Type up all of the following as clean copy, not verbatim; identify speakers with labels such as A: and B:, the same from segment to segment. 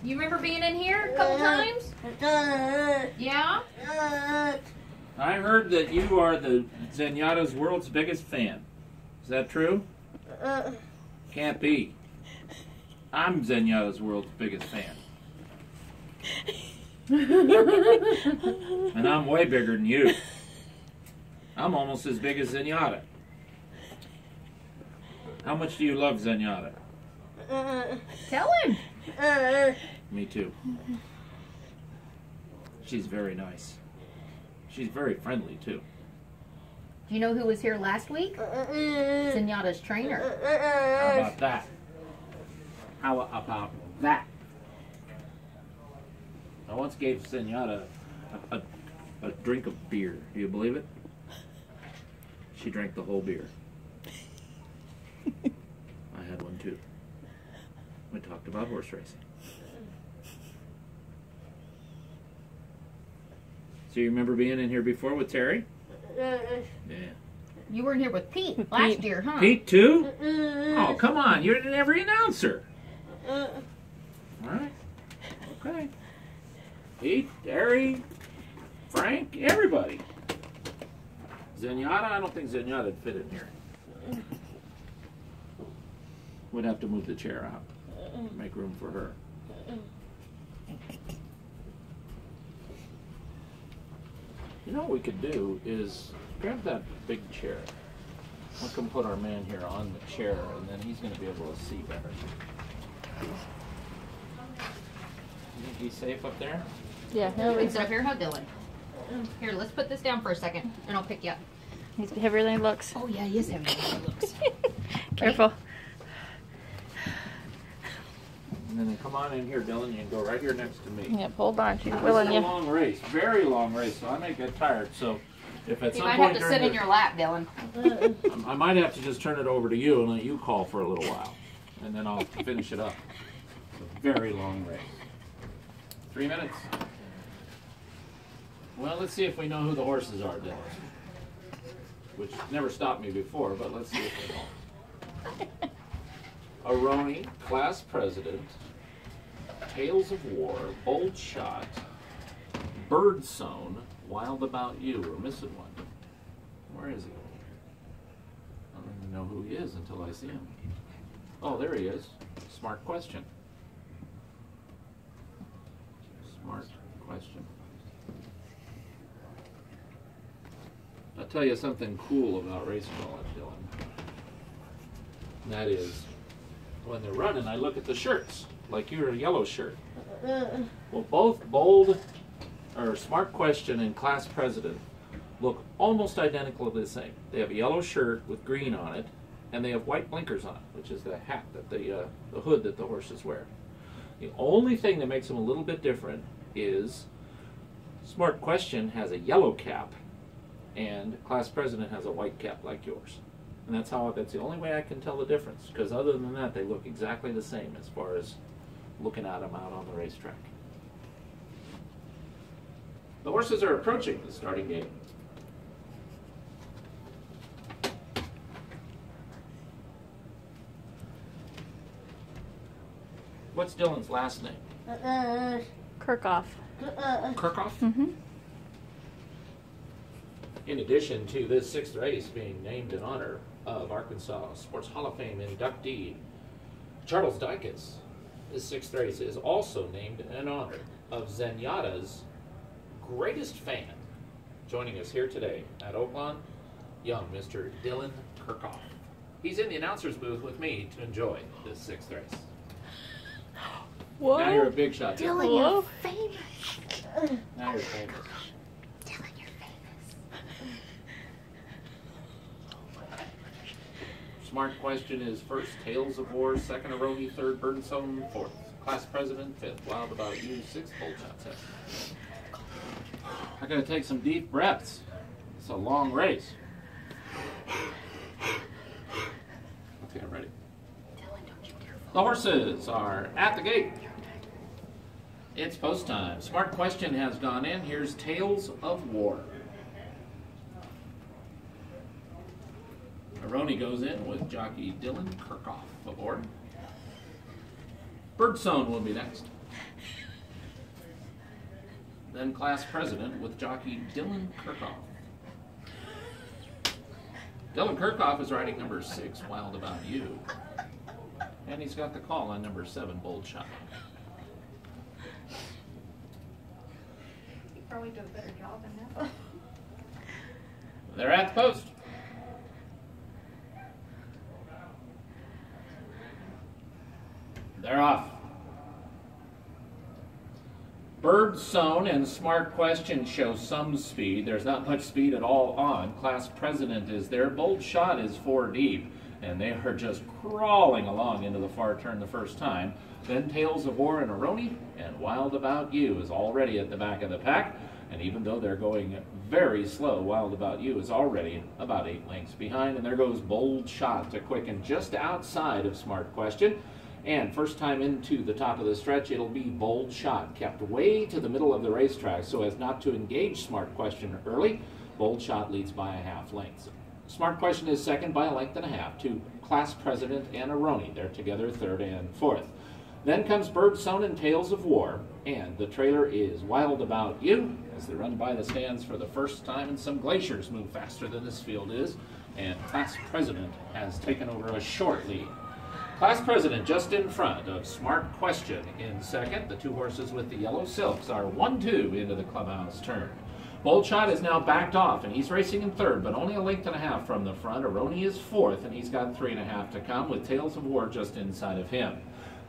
A: You remember being in here a couple times? Yeah?
B: I heard that you are the Zenyatta's world's biggest fan. Is that true? Can't be. I'm Zenyatta's world's biggest fan. And I'm way bigger than you. I'm almost as big as Zenyatta. How much do you love Zenyatta?
A: Tell him.
B: Me too. She's very nice. She's very friendly too.
A: Do you know who was here last week? Zenyatta's trainer.
B: How about that? How about that? I once gave Zenyatta a drink of beer. Do you believe it? She drank the whole beer. I had one too. We talked about horse racing. So you remember being in here before with Terry? Yeah.
A: You were in here with Pete last year, huh?
B: Pete too? Oh, come on. You're every announcer. All right. Okay. Pete, Terry, Frank, everybody. Zenyatta? I don't think Zenyatta would fit in here. We'd have to move the chair out. Make room for her. You know what we could do is grab that big chair. We can put our man here on the chair, and then he's going to be able to see better. You think he's safe up there?
C: Yeah,
A: He's up here. How Dylan? Here, let's put this down for a second, and I'll pick you up.
C: he's heavier than he looks.
A: Oh yeah, he is heavier than he looks.
C: Careful.
B: And then come on in here, Dylan. You can go right here next to me.
C: Yep, hold on. She's
B: This
C: willing
B: is a
C: you.
B: long race, very long race, so I may get tired. So if at
A: You
B: some
A: might
B: point
A: have to
B: during
A: sit in your lap, Dylan.
B: I might have to just turn it over to you and let you call for a little while, and then I'll finish it up. It's a very long race. 3 minutes. Well, let's see if we know who the horses are, Dylan. Which never stopped me before, but let's see if we know. Aroni, class president, Tales of War, Bold Shot, Bird Sewn, Wild About You. We're missing one. Where is he? I don't even know who he is until I see him. Oh, there he is. Smart question. Smart question. I'll tell you something cool about raceball, Dylan. And that is, when they're running, I look at the shirts, like your yellow shirt. Well, both Bold, or Smart Question, and Class President look almost identical to the same. They have a yellow shirt with green on it, and they have white blinkers on, which is the hat that the hood that the horses wear. The only thing that makes them a little bit different is Smart Question has a yellow cap, and Class President has a white cap like yours. And that's the only way I can tell the difference, because other than that, they look exactly the same as far as looking at them out on the racetrack. The horses are approaching the starting gate. What's Dylan's last name?
C: Kirkhoff.
B: Kirkhoff?
C: Mm-hmm.
B: In addition to this sixth race being named in honor of Arkansas Sports Hall of Fame inductee Charles Dykes, this sixth race is also named in honor of Zenyatta's greatest fan. Joining us here today at Oaklawn, young Mr. Dylan Kirkhoff. He's in the announcer's booth with me to enjoy this sixth race.
C: Whoa.
B: Now you're a big shot.
A: Dylan,
C: Whoa.
A: you're famous.
B: Now you're famous.
A: Dylan, you're famous.
B: Smart Question is first, Tales of War, second, Aroni, third, Burdensome, fourth, Class President, fifth, Wild About You, sixth, Bold Shot, seventh. I gotta take some deep breaths. It's a long race. Okay, I'm ready.
A: Dylan, don't you dare fall.
B: The horses are at the gate. It's post time. Smart Question has gone in. Here's Tales of War. Aroni goes in with jockey Dylan Kirkhoff aboard. Birdsong will be next. Then class president with jockey Dylan Kirchhoff. Dylan Kirchhoff is riding number 6, Wild About You. And he's got the call on number 7, Bold Shot.
A: He probably does a better job than that.
B: They're at the post. They're off. Bird Sewn and Smart Question show some speed. There's not much speed at all on. Class president is there. Bold Shot is 4 deep, and they are just crawling along into the far turn the first time. Then Tales of War and Aroni, and Wild About You is already at the back of the pack. And even though they're going very slow, Wild About You is already about 8 lengths behind. And there goes Bold Shot to quicken just outside of Smart Question. And first time into the top of the stretch, it'll be Bold Shot, kept way to the middle of the racetrack so as not to engage Smart Question early. Bold Shot leads by a half length. Smart Question is second by a length and a half to Class President and Aroni. They're together third and fourth. Then comes Bird Sewn and Tales of War, and the trailer is Wild About You as they run by the stands for the first time, and some glaciers move faster than this field is, and Class President has taken over a short lead. Class President just in front of Smart Question in second. The 2 horses with the yellow silks are 1-2 into the clubhouse turn. Bold Shot is now backed off, and he's racing in third, but only a length and a half from the front. Aroni is fourth, and he's got 3.5 to come, with Tales of War just inside of him.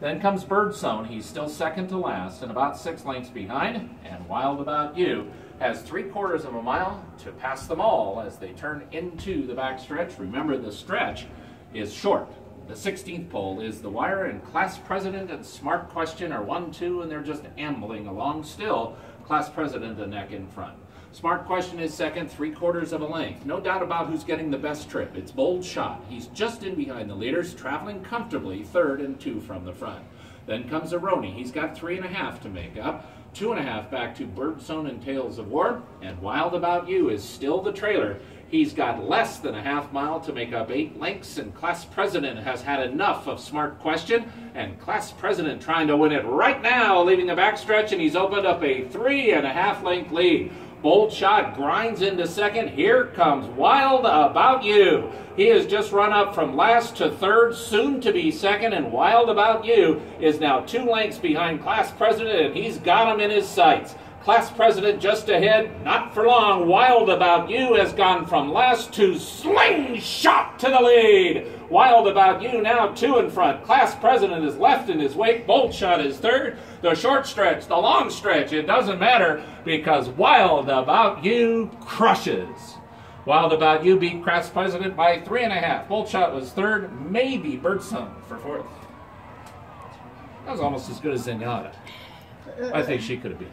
B: Then comes Bird Sewn. He's still second to last and about 6 lengths behind. And Wild About You has 3/4 of a mile to pass them all as they turn into the backstretch. Remember, the stretch is short. The 16th pole is the wire, and Class President and Smart Question are 1-2, and they're just ambling along still. Class President a neck in front. Smart Question is second, 3/4 of a length. No doubt about who's getting the best trip. It's Bold Shot. He's just in behind the leaders, traveling comfortably, third and 2 from the front. Then comes Aroni. He's got 3.5 to make up. 2.5 back to Bird Sewn and Tales of War, and Wild About You is still the trailer. He's got less than a half mile to make up 8 lengths, and Class President has had enough of Smart Question, and Class President trying to win it right now, leaving the backstretch, and he's opened up a 3.5 length lead. Bold Shot grinds into second. Here comes Wild About You. He has just run up from last to third, soon to be second, and Wild About You is now 2 lengths behind Class President, and he's got him in his sights. Class President just ahead, not for long. Wild About You has gone from last to slingshot to the lead. Wild About You now 2 in front. Class President is left in his wake. Bold Shot is third. The short stretch, the long stretch, it doesn't matter because Wild About You crushes. Wild About You beat Class President by 3.5. Bold Shot was third, maybe Bird Sewn for fourth. That was almost as good as Zenyatta. I think she could have been.